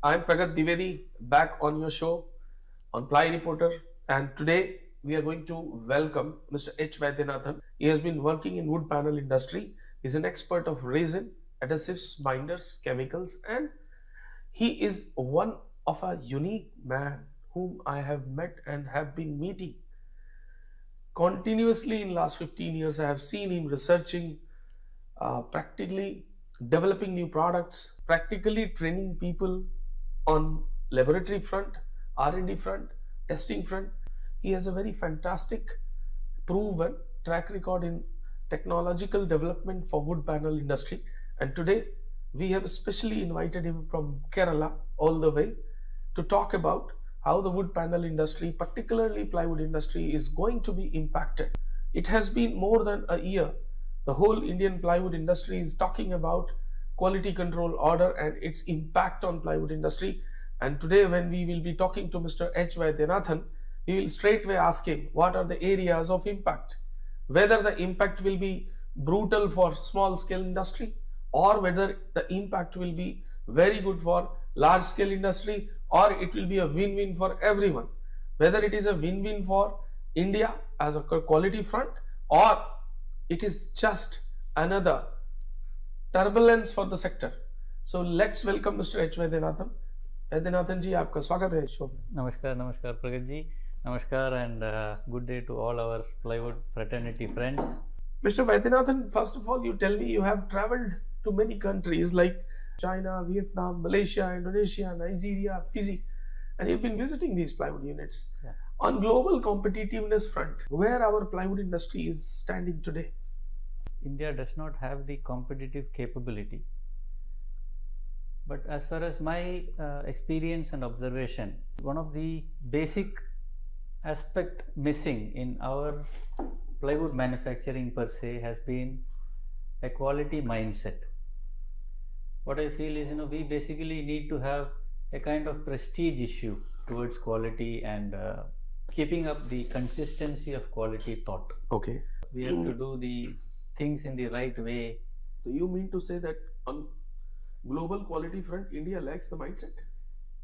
I'm Pragat Dvivedi back on your show on Ply Reporter, and today we are going to welcome Mr. H. Vaidyanathan. He has been working in wood panel industry. He's an expert of resin, adhesives, binders, chemicals, and he is one of a unique man whom I have met and have been meeting continuously in last 15 years. I have seen him researching, practically developing new products, practically training people on laboratory front, R&D front, testing front. He has a very fantastic proven track record in technological development for wood panel industry. And today we have specially invited him from Kerala all the way to talk about how the wood panel industry, particularly plywood industry, is going to be impacted. It has been more than a year. The whole Indian plywood industry is talking about quality control order and its impact on plywood industry. And today when we will be talking to Mr. H. Vaidyanathan, we will straightway ask him what are the areas of impact, whether the impact will be brutal for small scale industry or whether the impact will be very good for large scale industry, or it will be a win-win for everyone, whether it is a win-win for India as a quality front or it is just another turbulence for the sector. So let's welcome Mr. H. Vaidyanathan. Vaidyanathan ji, आपका स्वागत है show में. नमस्कार नमस्कार प्रगत जी, नमस्कार and good day to all our plywood fraternity friends. Mr. Vaidyanathan, first of all, you tell me you have traveled to many countries like China, Vietnam, Malaysia, Indonesia, Nigeria, Fiji, and you've been visiting these plywood units. Yeah. On global competitiveness front, where our plywood industry is standing today? India does not have the competitive capability, but as far as my experience and observation, one of the basic aspect missing in our plywood manufacturing per se has been a quality mindset. What I feel is, we basically need to have a kind of prestige issue towards quality and keeping up the consistency of quality thought. Okay. We have to do the things in the right way. So you mean to say that on global quality front, India lacks the mindset?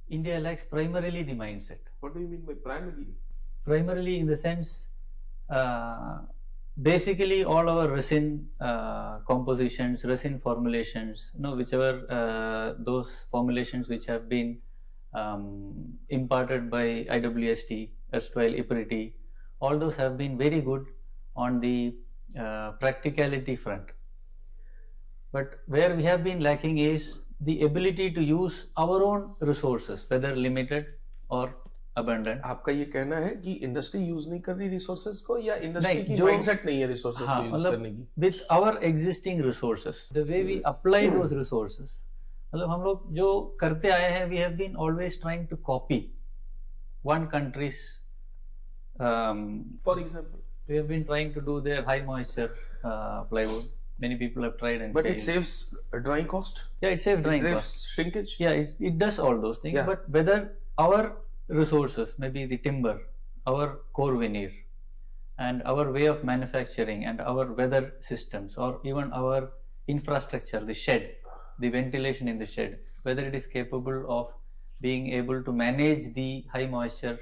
India lacks primarily the mindset. What do you mean by primarily? Primarily in the sense, basically all our resin compositions, resin formulations, whichever those formulations which have been imparted by IWST, erstwhile IPRIT, all those have been very good on the practicality front. But where we have been lacking is the ability to use our own resources, whether limited or abundant. आपका ये कहना है कि industry use नहीं कर रही resources को या इंडस्ट्री की माइंडसेट नहीं है रिसोर्सेज को यूज करने की? With our existing resources, the way we apply those resources, मतलब हम लोग जो करते आए हैं, we have been always trying to copy one country's. For example, we have been trying to do their high moisture plywood. Many people have tried and but failed. it saves drying cost. Yeah, it saves drying saves cost. Shrinkage. Yeah, it does all those things. Yeah. But whether our resources, maybe the timber, our core veneer, and our way of manufacturing, and our weather systems, or even our infrastructure, the shed, the ventilation in the shed, whether it is capable of being able to manage the high moisture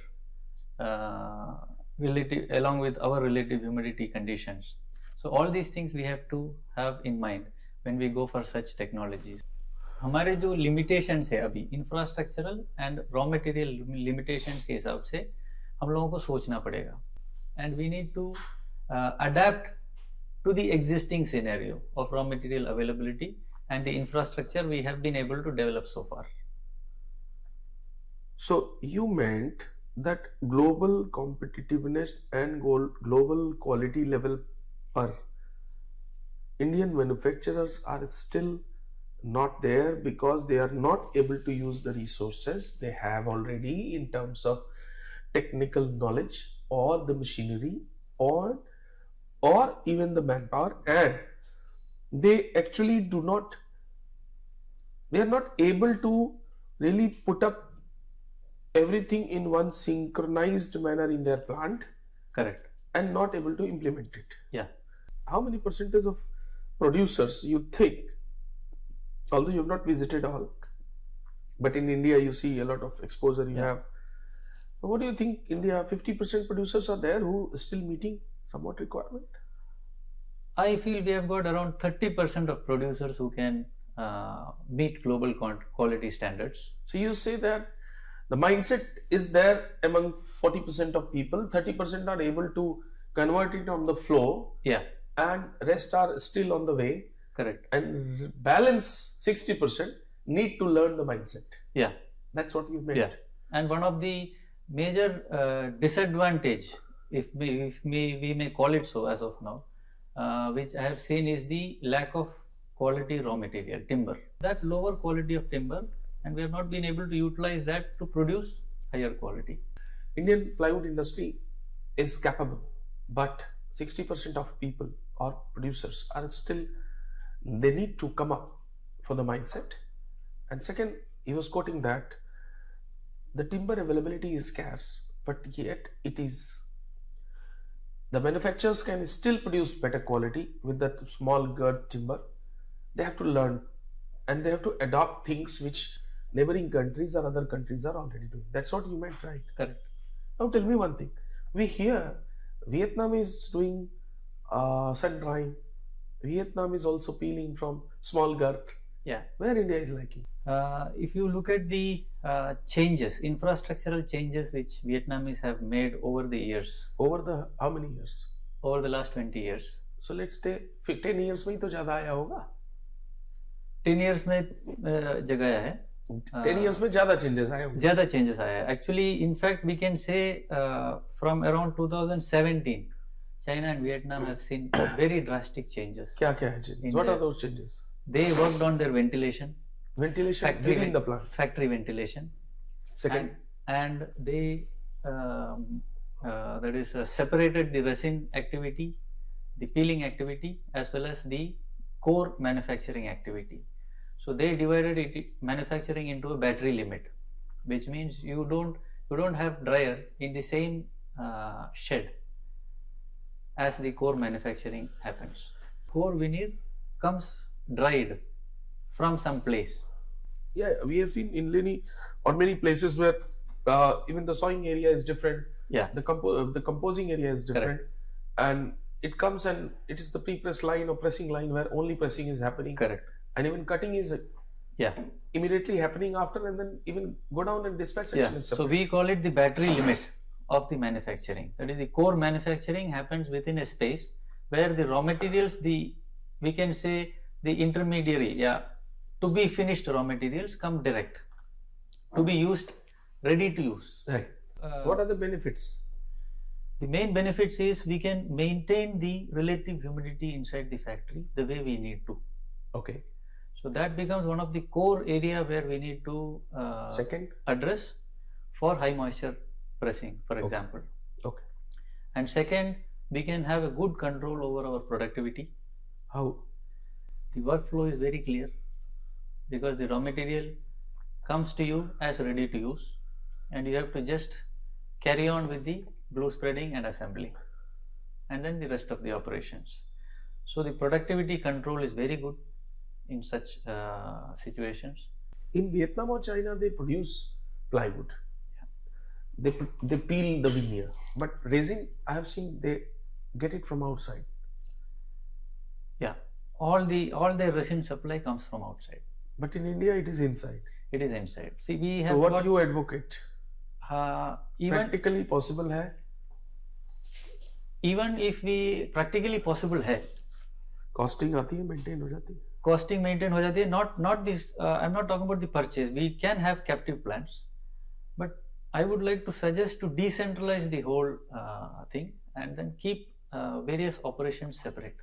along with our relative humidity conditions. So all these things we have to have in mind when we go for such technologies. हमारे जो limitations है अभी infrastructural and raw material limitations के हिसाब से हम लोगों को सोचना पड़ेगा, and we need to adapt to the existing scenario of raw material availability and the infrastructure we have been able to develop so far. So you meant that global competitiveness and global quality level per Indian manufacturers are still not there because they are not able to use the resources they have already in terms of technical knowledge or the machinery or even the manpower, and they actually they are not able to really put up everything in one synchronized manner in their plant. Correct. And not able to implement it. Yeah. How many percentage of producers you think, although you have not visited all, But in India, you see a lot of exposure you Yeah. have. What do you think? India, 50% producers are there who are still meeting somewhat requirement? I feel we have got around 30% of producers who can meet global quality standards. So you say that the mindset is there among 40% of people, 30% are able to convert it on the flow, Yeah, and rest are still on the way. correct. And balance 60% need to learn the mindset. Yeah, That's what you meant. yeah. And one of the major disadvantage, if we may call it so as of now, which I have seen is the lack of quality raw material, timber. That lower quality of timber, and we have not been able to utilize that to produce higher quality. Indian plywood industry is capable, but 60% of people or producers are still, they need to come up for the mindset. And second, he was quoting that the timber availability is scarce, but yet it is, the manufacturers can still produce better quality with that small girth timber. They have to learn and they have to adopt things which neighboring countries or other countries are already doing. That's what you meant, right? Correct. Now tell me one thing. We hear Vietnam is doing sun drying. Vietnam is also peeling from small girth. Yeah. Where India is lacking. If you look at the changes, infrastructural changes which Vietnamese have made over the years, Over the how many years? over the last 20 years, So let's say 10 years में ही तो ज़्यादा आया होगा. 10 years में जगह आया है. 10 years में ज़्यादा changes आए होंगे. ज़्यादा changes आया है. Actually, in fact, we can say from around 2017, China and Vietnam have seen very drastic changes. क्या क्या है changes? What are those changes? They worked on their ventilation, Ventilation within the plant. factory ventilation, Second, and they that is separated the resin activity, the peeling activity, as well as the core manufacturing activity. So they divided it manufacturing into a battery limit, which means you don't have dryer in the same shed as the core manufacturing happens. Core veneer comes dried from some place. yeah, we have seen in many or many places where even the sawing area is different. Yeah. The composing area is different, and it comes and it is the pre-press line or pressing line where only pressing is happening. Correct. And even cutting is Yeah. immediately happening after, and then even go down and dispatch section Yeah. is So separate. we call it the battery limit of the manufacturing. That is, the core manufacturing happens within a space where the raw materials, we can say the intermediary, to be finished raw materials come direct, to be used, ready to use. Right. What are the benefits? The main benefits is we can maintain the relative humidity inside the factory the way we need to. Okay. So that becomes one of the core area where we need to Second. address for high moisture pressing, for example. Okay. And second, we can have a good control over our productivity. How? The workflow is very clear because the raw material comes to you as ready to use, and you have to just carry on with the glue spreading and assembly, and then the rest of the operations. So the productivity control is very good in such situations. In Vietnam or China, they produce plywood. They peel the veneer, but resin, I have seen they get it from outside. Yeah, all the resin supply comes from outside. But in India, it is inside. It is inside. See, we have So what got, you advocate? even Practically possible है? even if we practically possible है, Costing आती है, maintain हो जाती है. costing maintain हो जाती है. Not this. I'm not talking about the purchase. We can have captive plants, but I would like to suggest to decentralize the whole thing and then keep various operations separate.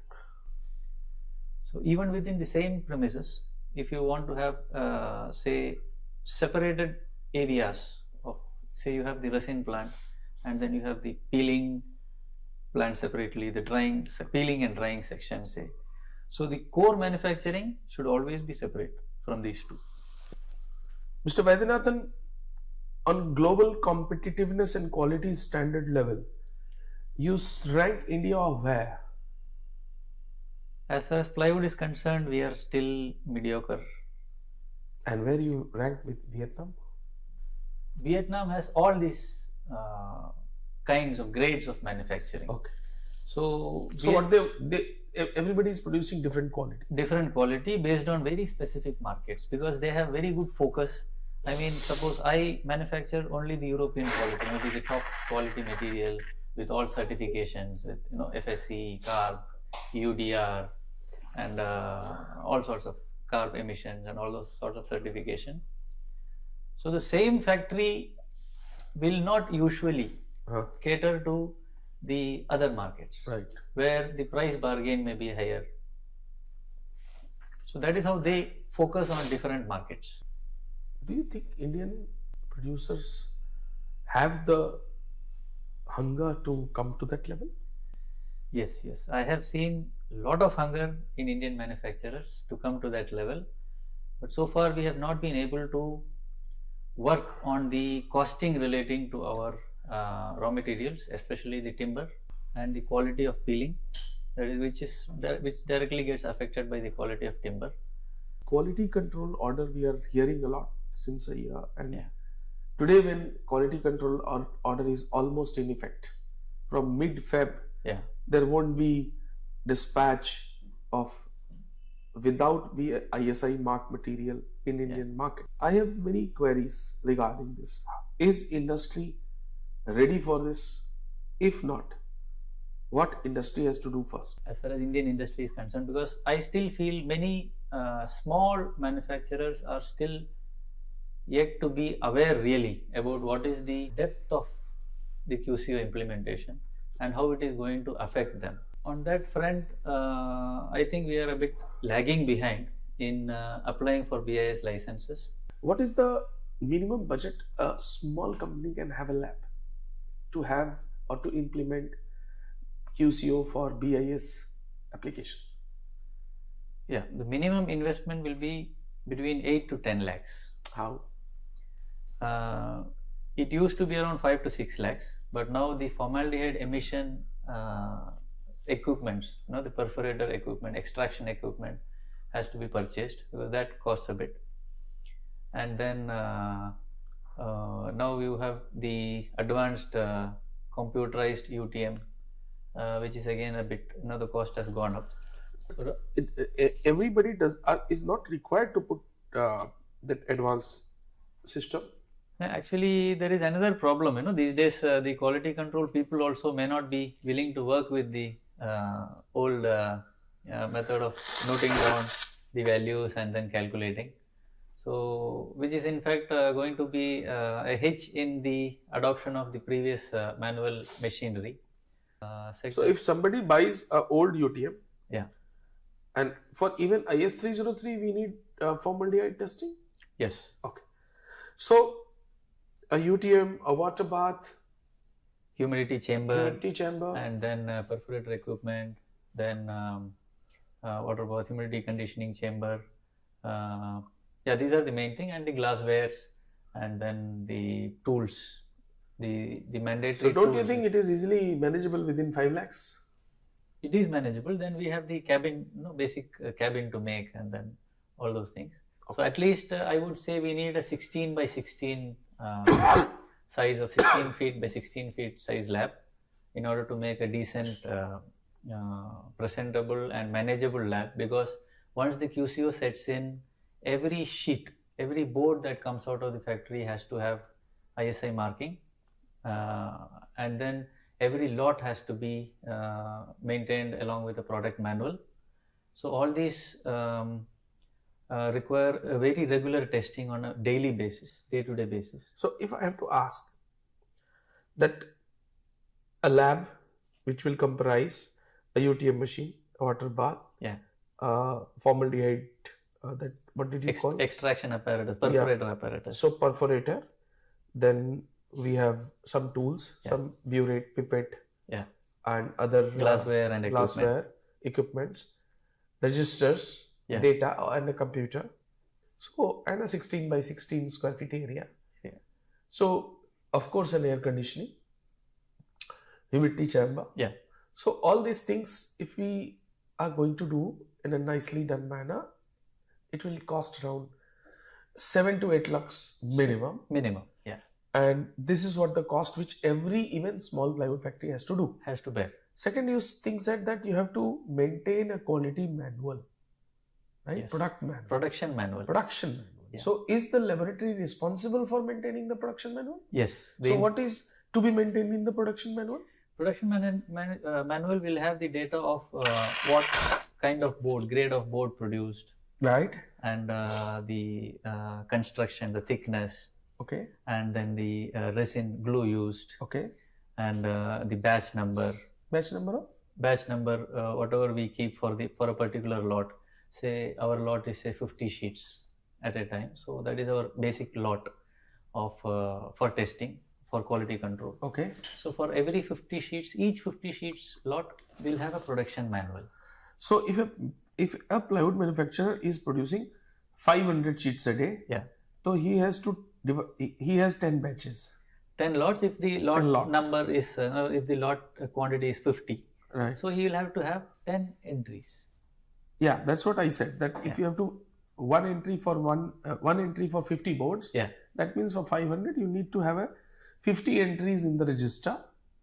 So even within the same premises, if you want to have say separated areas of, say you have the resin plant and then you have the peeling plant separately, the drying, peeling and drying section, say. So the core manufacturing should always be separate from these two. Mr. Vaidyanathan, on global competitiveness and quality standard level, you rank India where? As far as plywood is concerned, we are still mediocre. And where you rank with Vietnam? Vietnam has all these kinds of grades of manufacturing. Okay. So, So what everybody is producing different quality. Different quality based on very specific markets, because they have very good focus. I mean, suppose I manufacture only the European quality, maybe the top quality material with all certifications, with FSC, CARB, UDR, and all sorts of CARB emissions and all those sorts of certification. So the same factory will not usually cater to the other markets, Right. where the price bargain may be higher. So that is how they focus on different markets. Do you think Indian producers have the hunger to come to that level? Yes, yes. I have seen a lot of hunger in Indian manufacturers to come to that level. But so far we have not been able to work on the costing relating to our raw materials, especially the timber, and the quality of peeling, which directly gets affected by the quality of timber. Quality control order we are hearing a lot since a year, and today when quality control order is almost in effect, from mid-Feb, there won't be dispatch of without the ISI mark material in Indian market. I have many queries regarding this. Is industry ready for this? If not, what industry has to do first? As far as Indian industry is concerned, because I still feel many small manufacturers are still yet to be aware really about what is the depth of the QCO implementation and how it is going to affect them. On that front, I think we are a bit lagging behind in applying for BIS licenses. What is the minimum budget a small company can have a lab to have or to implement QCO for BIS application? Yeah, the minimum investment will be between 8 to 10 lakhs. How? It used to be around 5 to 6 lakhs, but now the formaldehyde emission equipments, the perforator equipment, extraction equipment has to be purchased, because that costs a bit. And then now you have the advanced computerized UTM, which is again a bit, the cost has gone up. Everybody is not required to put that advanced system. Actually, there is another problem. These days the quality control people also may not be willing to work with the old method of noting down the values and then calculating. So, which is in fact going to be a hitch in the adoption of the previous manual machinery. So, if somebody buys an old UTM, and for even IS 303, we need formaldehyde testing? Yes. Okay. So, a UTM, a water bath, humidity chamber, and then perforator equipment, then water bath, humidity conditioning chamber. These are the main thing, and the glasswares, and then the tools, the mandatory. So, don't you think it is easily manageable within 5 lakhs? It is manageable. Then we have the cabin, basic cabin to make, and then all those things. Okay. So at least I would say we need a 16 by 16 size of 16 feet by 16 feet size lab in order to make a decent, presentable and manageable lab. Because once the QCO sets in, every sheet, every board that comes out of the factory has to have ISI marking, and then every lot has to be maintained along with the product manual. So all these require a very regular testing on a daily basis, day-to-day basis. So if I have to ask that a lab which will comprise a UTM machine, a water bath, formaldehyde, that what did you call it? Extraction apparatus, perforator apparatus. So perforator, then we have some tools, some burette, pipette, and other glassware and equipments, registers, data, and a computer. So, and a 16 by 16 square feet area. So, of course, an air conditioning, humidity chamber. So, all these things, if we are going to do in a nicely done manner, it will cost around 7 to 8 lakhs minimum. Minimum, yeah. And this is what the cost which every even small plywood factory has to do. Has to bear. Second, you think said that you have to maintain a quality manual, right? Yes. Production manual. Production manual. Yeah. So is the laboratory responsible for maintaining the production manual? Yes. So what is to be maintained in the production manual? Production manual will have the data of what kind of board, grade of board produced. Right. And the construction, the thickness. Okay. And then the resin glue used. Okay. And the batch number. Batch number of? Batch number, whatever we keep for a particular lot. Say our lot is say 50 sheets at a time. So that is our basic lot of for testing, for quality control. Okay. So for every 50 sheets, each 50 sheets lot will have a production manual. So if a plywood manufacturer is producing 500 sheets a day, yeah, so he has 10 batches. 10 lots if the lot number is if the lot quantity is 50. Right. So he will have to have 10 entries. Yeah, that's what I said. That if you have to one entry for 50 boards, yeah, that means for 500 you need to have a 50 entries in the register.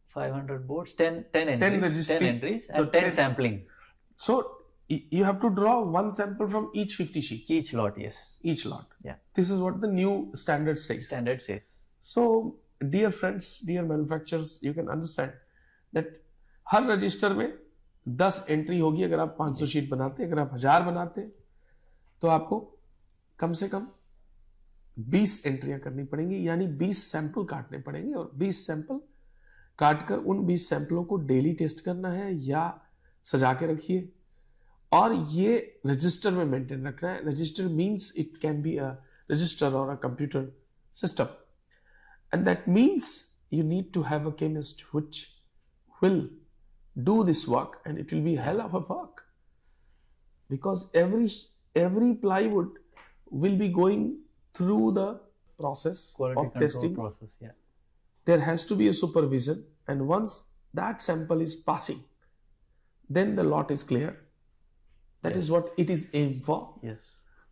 500 boards, 10 entries, 10 entries and 10 sampling. So you have to draw one sample from each 50 sheets. Each lot, yes. Each lot. Yeah. This is what the new standard says. Standard says. So dear friends, dear manufacturers, you can understand that her register में 10 entry होगी. अगर आप 500 sheet बनाते, अगर आप 1000 बनाते, तो आपको कम से कम 20 एंट्रियां करनी पड़ेंगी, यानी 20 सैंपल काटने पड़ेंगे. और 20 सैंपल काटकर उन 20 सैंपलों को डेली टेस्ट करना है या सजा के रखिए, और ये रजिस्टर में मेंटेन रखना है. Register means it can be a register or a computer system, and that means you need to have a chemist which will do this work, and it will be hell of a work, because every plywood will be going through the process quality of control testing process. Yeah, there has to be a supervision, and once that sample is passing, then the lot is clear. That yes. is what it is aimed for. Yes.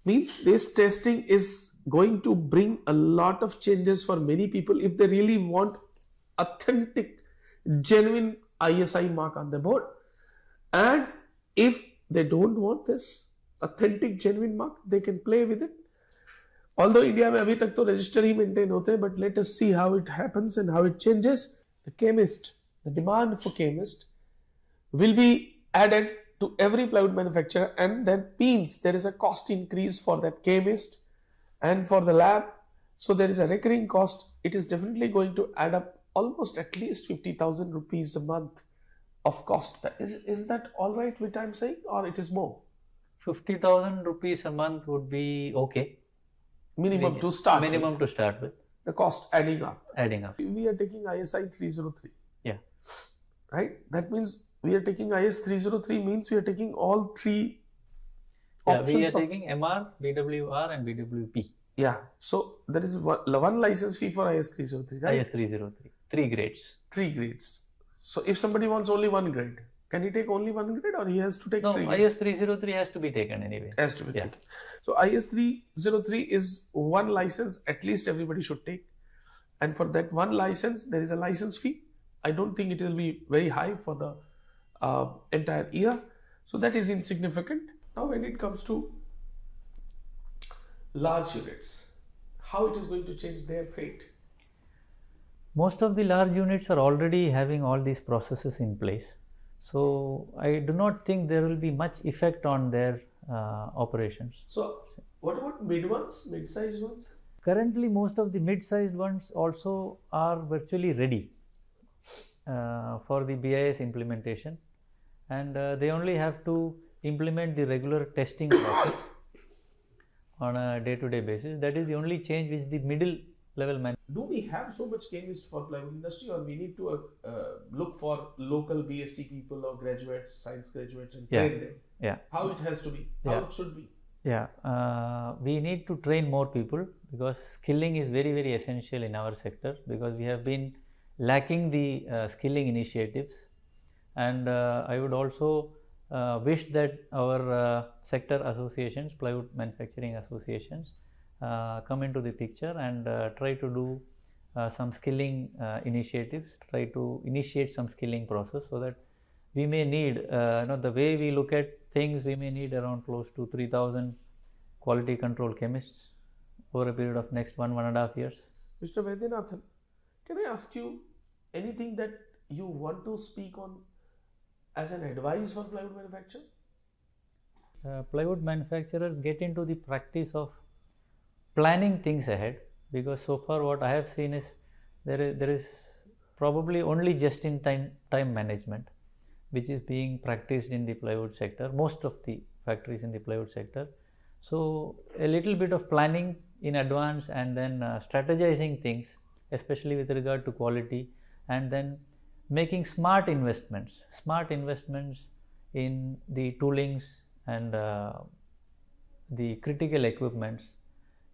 Means this testing is going to bring a lot of changes for many people if they really want authentic, genuine ISI mark on the board. And if they don't want this authentic, genuine mark, they can play with it. Although India में अभी तक तो register ही maintain होते हैं, but let us see how it happens and how it changes. The chemist, the demand for chemist will be added to every plywood manufacturer, and that means there is a cost increase for that chemist and for the lab. So there is a recurring cost. It is definitely going to add up almost at least 50,000 rupees a month of cost. Is that all right what I'm saying, or it is more? 50,000 rupees a month would be okay. Minimum to start Minimum to start with. The cost adding up. Adding up. We are taking ISI 303. Yeah. Right? That means we are taking IS 303 means we are taking all three options. We are taking MR, BWR and BWP. Yeah. So there is one license fee for IS 303, right? IS 303. 3 grades. 3 grades. So if somebody wants only 1 grade, can he take only 1 grade, or he has to take 3 grades? IS 303 has to be taken anyway. Has to be taken. So IS 303 is one license at least everybody should take. And for that one license, there is a license fee. I don't think it will be very high for the entire year. So that is insignificant. Now when it comes to large units, how it is going to change their fate? Most of the large units are already having all these processes in place. So I do not think there will be much effect on their operations. So what about mid-sized ones? Currently most of the mid-sized ones also are virtually ready for the BIS implementation, and they only have to implement the regular testing process on a day-to-day basis. That is the only change which the middle level man. Do we have so much chemists for plywood industry, or we need to look for local BSc people or graduates, science graduates, and train them? Yeah. How it has to be? How it should be? Yeah. We need to train more people, because skilling is very, very essential in our sector, because we have been lacking the skilling initiatives. And I would also wish that our sector associations, plywood manufacturing associations, come into the picture and try to do some skilling initiatives, try to initiate some skilling process, so that we may need, the way we look at things, we may need around close to 3,000 quality control chemists over a period of next 1.5 years. Mr. Vaidyanathan, can I ask you anything that you want to speak on as an advice for plywood manufacturer? Plywood manufacturers get into the practice of planning things ahead, because so far what I have seen is there is probably only just in time management which is being practiced in the plywood sector, most of the factories in the plywood sector. So a little bit of planning in advance, and then strategizing things, especially with regard to quality, and then making smart investments in the toolings and the critical equipments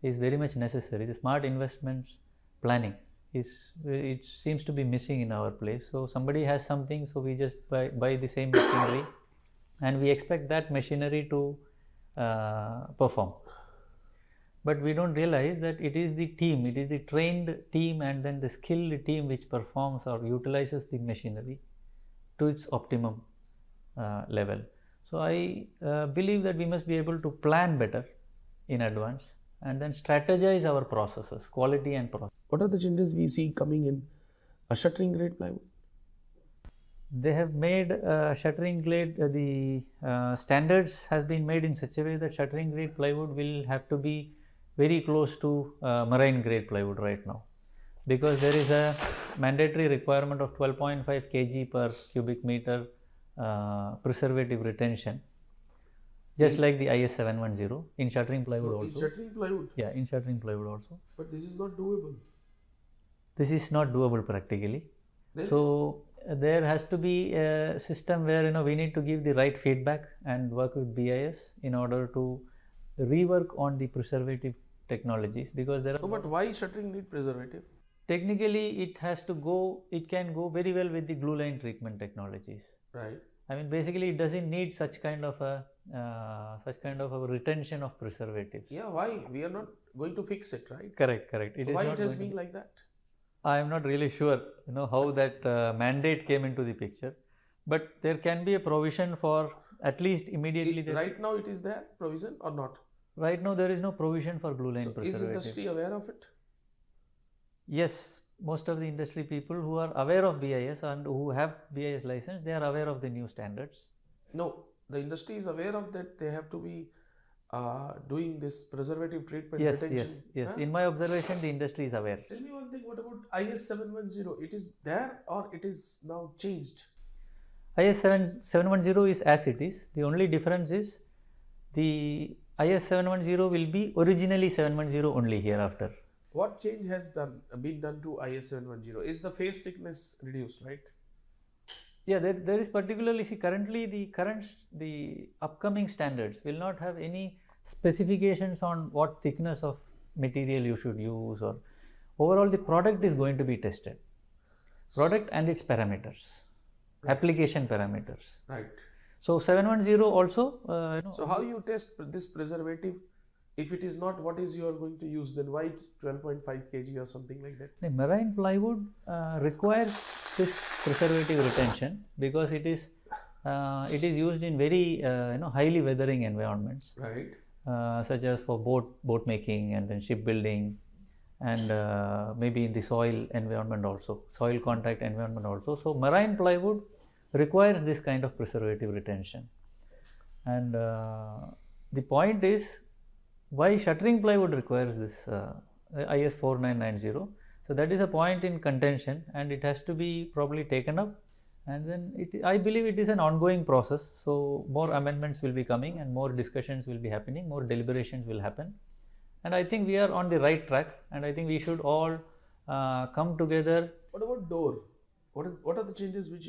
is very much necessary. The smart investments planning it seems to be missing in our place. So somebody has something, so we just buy the same machinery and we expect that machinery to perform. But we don't realize that it is the team, it is the trained team and then the skilled team which performs or utilizes the machinery to its optimum level. So I believe that we must be able to plan better in advance and then strategize our processes, quality and process. What are the changes we see coming in a shuttering grade plywood? They have made shuttering grade, the standards has been made in such a way that shuttering grade plywood will have to be very close to marine grade plywood right now, because there is a mandatory requirement of 12.5 kg per cubic meter preservative retention, just like the IS 710 in shuttering plywood also. In shuttering plywood? Yeah, in shuttering plywood also. But this is not doable. This is not doable practically. Then? So there has to be a system where we need to give the right feedback and work with BIS in order to rework on the preservative technologies, because there are. No, but why shuttering need preservative? Technically, it can go very well with the glue line treatment technologies. Right. I mean, basically, it doesn't need such kind of a retention of preservatives. Yeah, why? We are not going to fix it, right? Correct. So why it has been like that? I am not really sure, how that mandate came into the picture, but there can be a provision for at least immediately. Right now, it is there provision or not? Right now, there is no provision for glue line preservative. Is industry aware of it? Yes, most of the industry people who are aware of BIS and who have BIS license, they are aware of the new standards. No, the industry is aware of that. They have to be doing this preservative treatment. Yes. Huh? In my observation, the industry is aware. Tell me one thing. What about IS 710? It is there or it is now changed? IS 710 is as it is. The only difference is the IS 710 will be originally 710 only hereafter. What change has been done to IS 710? Is the phase thickness reduced, right? Yeah, there is particularly, currently the upcoming standards will not have any specifications on what thickness of material you should use, or overall the product is going to be tested. Product and its parameters, right. Application parameters. Right. So 710 also. So how you test this preservative? If it is not, what is you are going to use? Then why 12.5 kg or something like that? The marine plywood requires this preservative retention because it is used in very highly weathering environments, right? Such as for boat making and then shipbuilding, and maybe in the soil environment also, soil contact environment also. So marine plywood requires this kind of preservative retention, and the point is, why shuttering plywood requires this IS 4990. So that is a point in contention, and it has to be probably taken up, and then I believe it is an ongoing process. So more amendments will be coming and more discussions will be happening, more deliberations will happen, and I think we are on the right track, and I think we should all come together. What about door? What are the changes which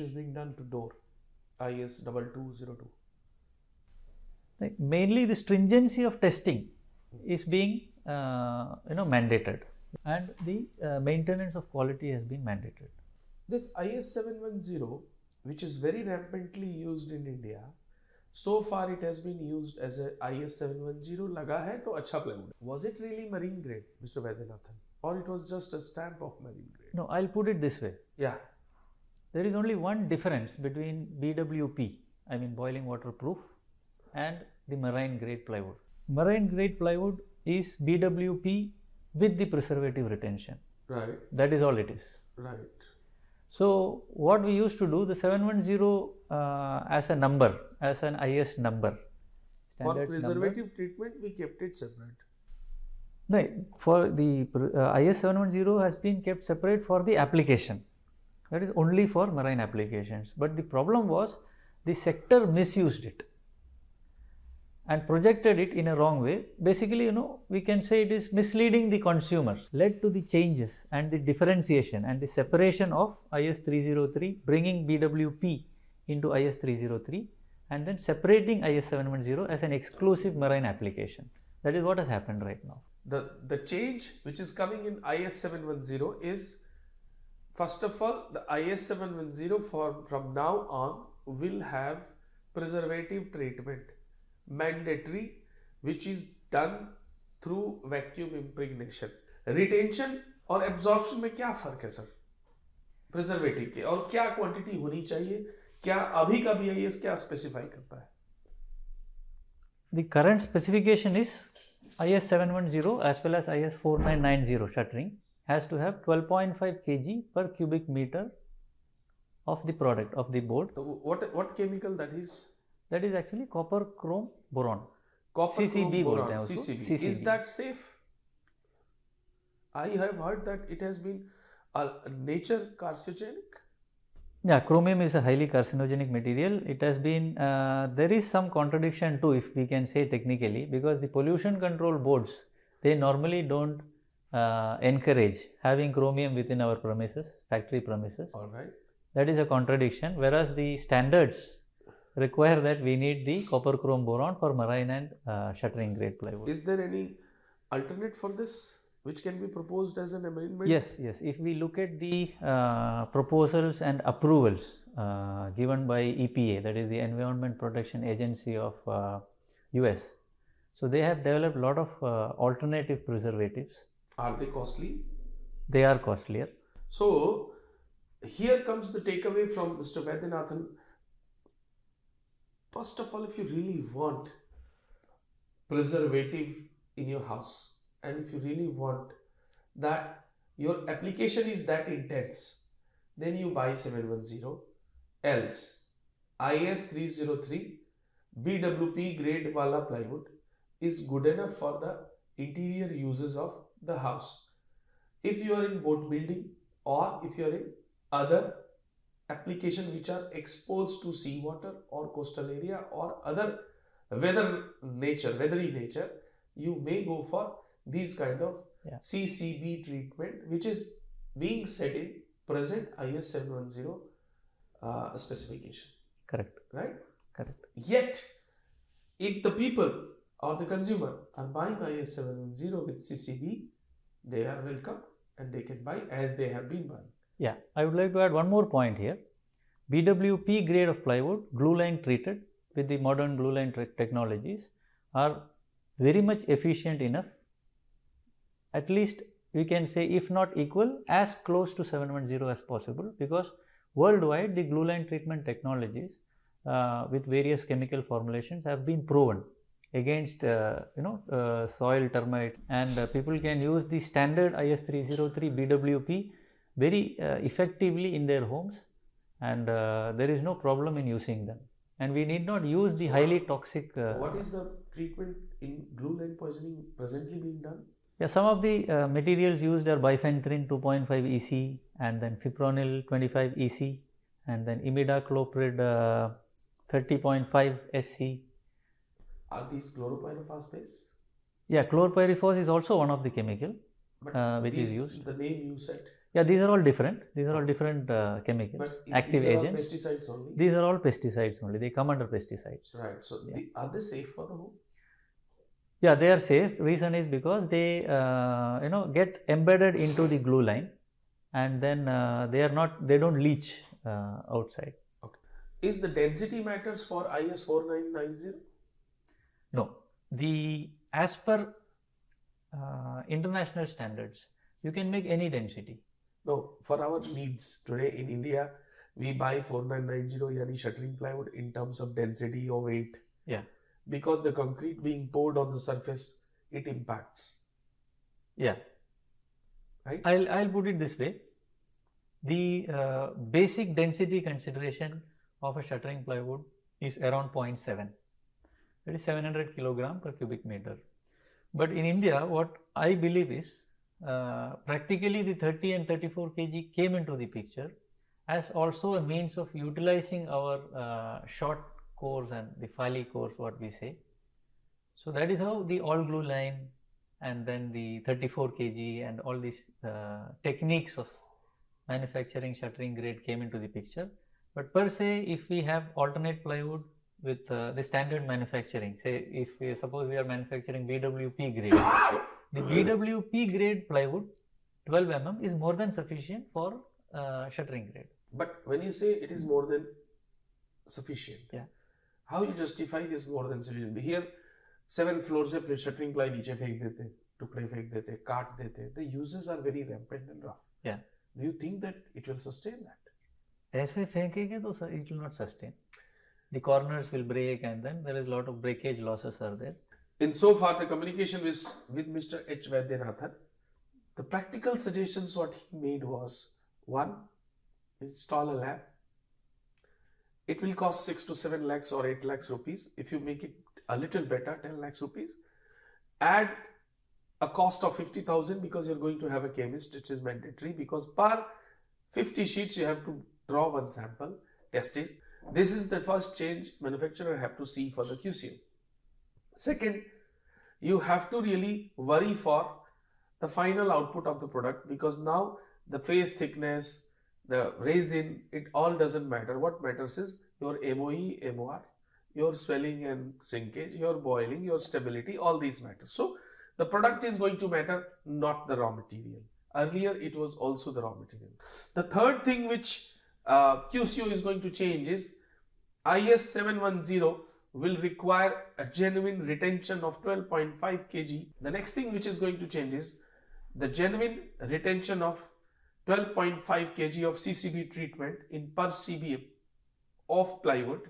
is being done to door? IS 2202. Mainly the stringency of testing is being mandated, and the maintenance of quality has been mandated. This IS 710, which is very rampantly used in India, So far it has been used as a IS 710 लगा है तो अच्छा plywood. Was it really marine grade, Mr. Vaidyanathan? Or it was just a stamp of marine grade? No, I'll put it this way. Yeah. There is only one difference between BWP, I mean boiling water proof, and the marine grade plywood. Marine grade plywood is BWP with the preservative retention. Right. That is all it is. Right. So what we used to do, the 710 as a number, as an IS number. For standards preservative number. treatment, we kept it separate. No, for the IS 710 has been kept separate for the application. That is only for marine applications. But the problem was the sector misused it and projected it in a wrong way. Basically, we can say it is misleading the consumers, led to the changes and the differentiation and the separation of IS 303, bringing BWP into IS 303 and then separating IS 710 as an exclusive marine application. That is what has happened right now. The change which is coming in IS 710 is, first of all, the IS 710 from now on will have preservative treatment mandatory, which is done through vacuum impregnation. Retention और absorption में क्या फर्क है sir preservative के, और क्या quantity होनी चाहिए, क्या अभी का BIS क्या स्पेसिफाई करता है? The current specification is IS 710 as well as IS 4990 shuttering has to have 12.5 kg per cubic meter of the product of the board. So what chemical that is? That is actually copper chrome boron. Copper CCB chrome boron, bolte hain usko. CCB. Is that safe? I have heard that it has been nature carcinogenic. Yeah, chromium is a highly carcinogenic material. It has been, there is some contradiction too, if we can say technically, because the pollution control boards, they normally don't encourage having chromium within our premises, factory premises. All right. That is a contradiction, whereas the standards require that we need the copper chrome boron for marine and shuttering grade plywood. Is there any alternate for this which can be proposed as an amendment? Yes. If we look at the proposals and approvals given by EPA, that is the Environment Protection Agency of US, so they have developed a lot of alternative preservatives. Are they costly? They are costlier. So here comes the takeaway from Mr. Vaidyanathan. First of all, if you really want preservative in your house, and if you really want that your application is that intense, then you buy 710. Else, IS 303 BWP grade wala plywood is good enough for the interior uses of the house. If you are in boat building or if you are in other application which are exposed to seawater or coastal area or other weathery nature, you may go for these kind of CCB treatment, which is being set in present IS 710 specification. Correct. Right? Correct. Yet, if the people or the consumer are buying IS 710 with CCB, they are welcome and they can buy as they have been buying. Yeah, I would like to add one more point here. BWP grade of plywood, glue line treated with the modern glue line technologies, are very much efficient enough. At least we can say, if not equal, as close to 710 as possible, because worldwide the glue line treatment technologies with various chemical formulations have been proven against soil termites, and people can use the standard IS 303 BWP very effectively in their homes, and there is no problem in using them, and we need not use the highly toxic. What is the treatment in glue line poisoning presently being done? Yeah, some of the materials used are bifenthrin 2.5 EC, and then fipronil 25 EC, and then imidacloprid 30.5 SC. Are these chloropyrifos based? Yeah, chlorpyrifos is also one of the chemical which is used. The name you said. Yeah, these are all different. These are all different chemicals, But active these agents. Are pesticides only. These are all pesticides only. They come under pesticides. Right. So are they safe for the home? Yeah, they are safe. Reason is because they get embedded into the glue line, and then they don't leach outside. Okay. Is the density matters for IS 4990? No. As per international standards, you can make any density. No, for our needs today in India, we buy 4990 yani shuttering plywood in terms of density or weight. Yeah. Because the concrete being poured on the surface, it impacts. Yeah. Right? I'll put it this way. The basic density consideration of a shuttering plywood is around 0.7. That is 700 kilogram per cubic meter. But in India, what I believe is practically the 30 and 34 kg came into the picture as also a means of utilizing our short cores and the Fali cores, what we say. So that is how the all glue line and then the 34 kg and all these techniques of manufacturing shuttering grade came into the picture. But per se, if we have alternate plywood with the standard manufacturing, say if suppose we are manufacturing BWP grade, the BWP grade plywood 12 mm is more than sufficient for shuttering grade. But when you say it is more than sufficient, yeah, how you justify this more than sufficient? Here 7th floor से shuttering ply नीचे फेंक देते, टुकड़े फेंक देते, काट देते. The uses are very rampant and rough. Yeah. Do you think that it will sustain that? ऐसे फेंकेंगे तो it will not sustain. The corners will break and then there is a lot of breakage losses are there. In so far the communication with Mr. H. Vaidyanathan, the practical suggestions what he made was, one, install a lab. It will cost 6 to 7 lakhs or 8 lakhs rupees. If you make it a little better, 10 lakhs rupees. Add a cost of 50,000 because you're going to have a chemist, which is mandatory, because per 50 sheets you have to draw one sample, test it. This is the first change manufacturer have to see for the QCO. Second, you have to really worry for the final output of the product, because now the face thickness, the resin, it all doesn't matter. What matters is your MOE, MOR, your swelling and shrinkage, your boiling, your stability, all these matter. So the product is going to matter, not the raw material. Earlier it was also the raw material. The third thing which QCO is going to change is IS 710 will require a genuine retention of 12.5 kg. The next thing which is going to change is the genuine retention of 12.5 kg of CCB treatment in per CBM of plywood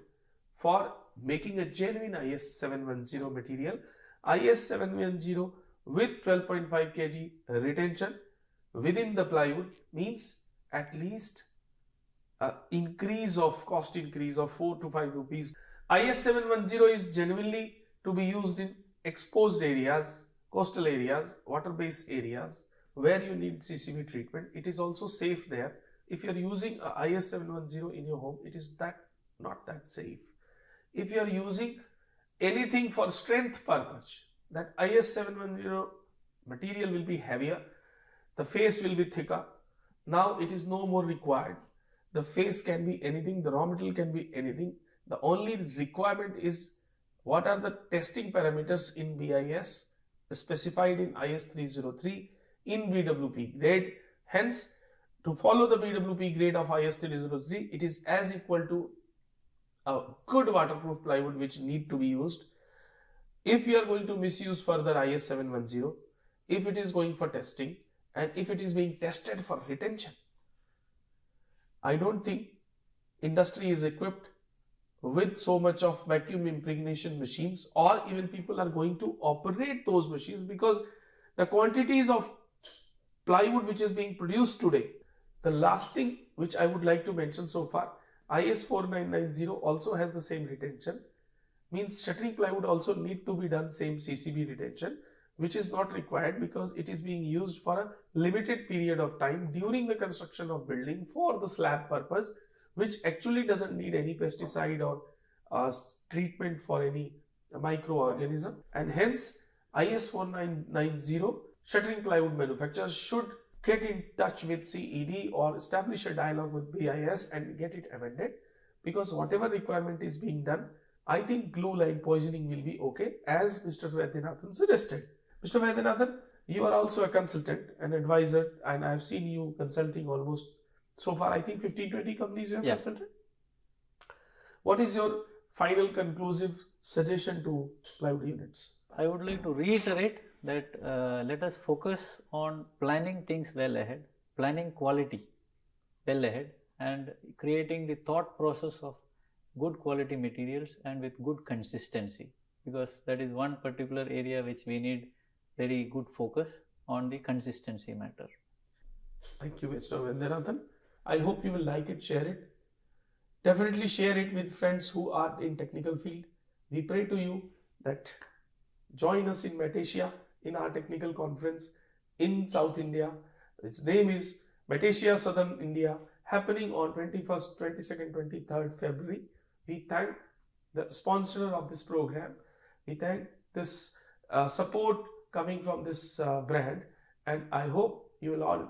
for making a genuine IS 710 material. IS 710 with 12.5 kg retention within the plywood means at least cost increase of 4 to 5 rupees. IS 710 is genuinely to be used in exposed areas, coastal areas, water-based areas where you need CCB treatment. It is also safe there. If you are using a IS 710 in your home, it is not that safe. If you are using anything for strength purpose, that IS 710 material will be heavier, the face will be thicker. Now it is no more required. The face can be anything, the raw material can be anything. The only requirement is what are the testing parameters in BIS specified in IS 303 in BWP grade. Hence, to follow the BWP grade of IS 303, it is as equal to a good waterproof plywood which need to be used. If you are going to misuse further IS 710, if it is going for testing and if it is being tested for retention, I don't think industry is equipped with so much of vacuum impregnation machines, or even people are going to operate those machines, because the quantities of plywood which is being produced today. The last thing which I would like to mention so far, IS 4990 also has the same retention, means shuttering plywood also need to be done same CCB retention, which is not required because it is being used for a limited period of time during the construction of building for the slab purpose, which actually doesn't need any pesticide or treatment for any microorganism. And hence IS 4990 shuttering plywood manufacturers should get in touch with CED or establish a dialogue with BIS and get it amended, because whatever requirement is being done, I think glue line poisoning will be okay, as Mr. Vaidyanathan suggested. Mr. Vaidyanathan, you are also a consultant, an advisor, and I have seen you consulting almost so far, I think 15-20 companies you have consulted. What is your final conclusive suggestion to plywood units? I would like to reiterate that let us focus on planning things well ahead, planning quality well ahead, and creating the thought process of good quality materials and with good consistency, because that is one particular area which we need very good focus on, the consistency matter. Thank you, Mr. Vaidyanathan. I hope you will like it, share it. Definitely share it with friends who are in technical field. We pray to you that join us in Metasia in our technical conference in South India. Its name is Metasia Southern India, happening on 21st, 22nd, 23rd February. We thank the sponsor of this program. We thank this support coming from this brand, and I hope you will all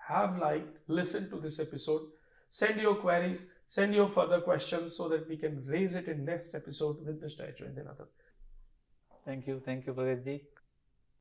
have listened to this episode. Send your queries, send your further questions so that we can raise it in next episode with Mr. H. Vaidyanathan. Thank you, Pragat ji.